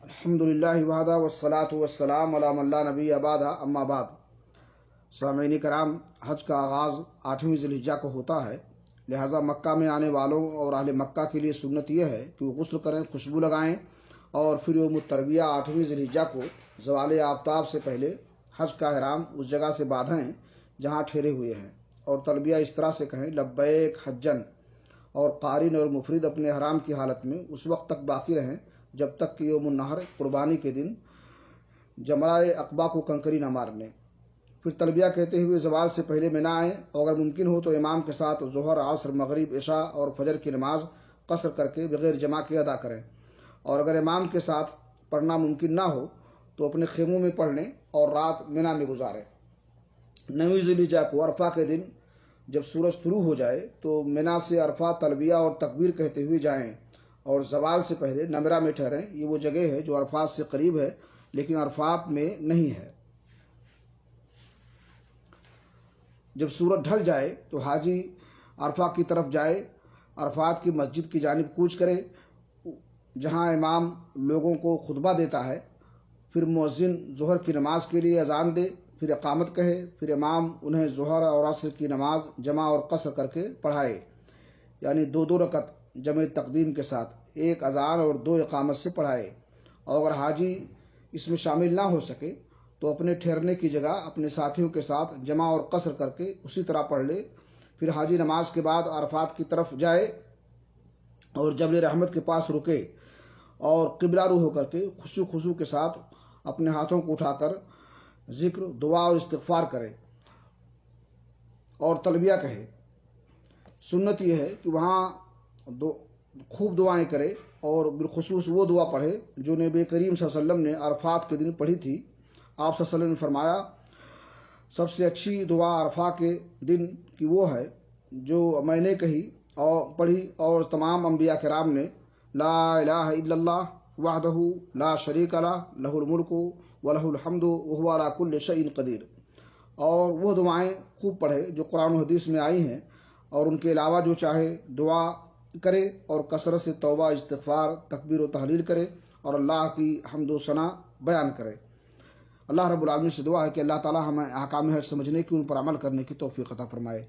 الحمدللہ وحدہ والصلاة والسلام علی من لا نبی بعدہ اما بعد۔ سامعین کرام، حج کا آغاز 8ویں ذی الحجہ کو ہوتا ہے، لہٰذا مکہ میں آنے والوں اور اہل مکہ کے لیے سنت یہ ہے کہ وہ غسل کریں، خوشبو لگائیں اور پھر یوم الترویہ 8ویں ذی الحجہ کو زوال آفتاب سے پہلے حج کا احرام اس جگہ سے باندھیں جہاں ٹھہرے ہوئے ہیں، اور تلبیہ اس طرح سے کہیں لبیک حجن، اور قارن اور مفرد اپنے احرام کی حالت میں اس وقت تک باقی رہیں جب تک کہ یوم النحر قربانی کے دن جمرہ عقبہ کو کنکری نہ مار لیں۔ پھر تلبیہ کہتے ہوئے زوال سے پہلے منی آئیں، اور اگر ممکن ہو تو امام کے ساتھ ظہر، عصر، مغرب، عشاء اور فجر کی نماز قصر کر کے بغیر جمع کے ادا کریں، اور اگر امام کے ساتھ پڑھنا ممکن نہ ہو تو اپنے خیموں میں پڑھ لیں اور رات منی میں گزاریں۔ 9ویں ذی الحجہ کو عرفہ کے دن جب سورج طلوع ہو جائے تو منی سے عرفہ تلبیہ اور تکبیر کہتے ہوئے جائیں، اور زوال سے پہلے نمرہ میں ٹھہریں۔ یہ وہ جگہ ہے جو عرفات سے قریب ہے لیکن عرفات میں نہیں ہے۔ جب سورج ڈھل جائے تو حاجی عرفہ کی طرف جائے، عرفات کی مسجد کی جانب کوچ کرے جہاں امام لوگوں کو خطبہ دیتا ہے، پھر مؤذن ظہر کی نماز کے لیے اذان دے، پھر اقامت کہے، پھر امام انہیں ظہر اور عصر کی نماز جمع اور قصر کر کے پڑھائے، یعنی 2 رکعت جمع تقدیم کے ساتھ، 1 اذان اور 2 اقامت سے پڑھائے۔ اور اگر حاجی اس میں شامل نہ ہو سکے تو اپنے ٹھہرنے کی جگہ اپنے ساتھیوں کے ساتھ جمع اور قصر کر کے اسی طرح پڑھ لے۔ پھر حاجی نماز کے بعد عرفات کی طرف جائے اور جبل رحمت کے پاس رکے اور قبلہ رو ہو کر کے خضوع کے ساتھ اپنے ہاتھوں کو اٹھا کر ذکر، دعا اور استغفار کرے اور تلبیہ کہے۔ سنت یہ ہے کہ وہاں خوب دعائیں کرے اور بالخصوص وہ دعا پڑھے جو نبی کریم صلی اللہ علیہ وسلم نے عرفات کے دن پڑھی تھی۔ آپ صلی اللہ علیہ وسلم نے فرمایا، سب سے اچھی دعا عرفہ کے دن کی وہ ہے جو میں نے کہی اور پڑھی اور تمام انبیاء کرام نے، لا الہ الا اللہ وحدہ لا شریک لہ لہ الملک ولہ الحمد وہو علی کل شیء قدیر، اور وہ دعائیں خوب پڑھے جو قرآن و حدیث میں آئی ہیں، اور ان کے علاوہ جو چاہے دعا کرے اور کثرت سے توبہ، استغفار، تکبیر و تحلیل کرے اور اللہ کی حمد و ثنا بیان کرے۔ اللہ رب العالمین سے دعا ہے کہ اللہ تعالی ہمیں احکام حج سمجھنے کی، ان پر عمل کرنے کی توفیق عطا فرمائے۔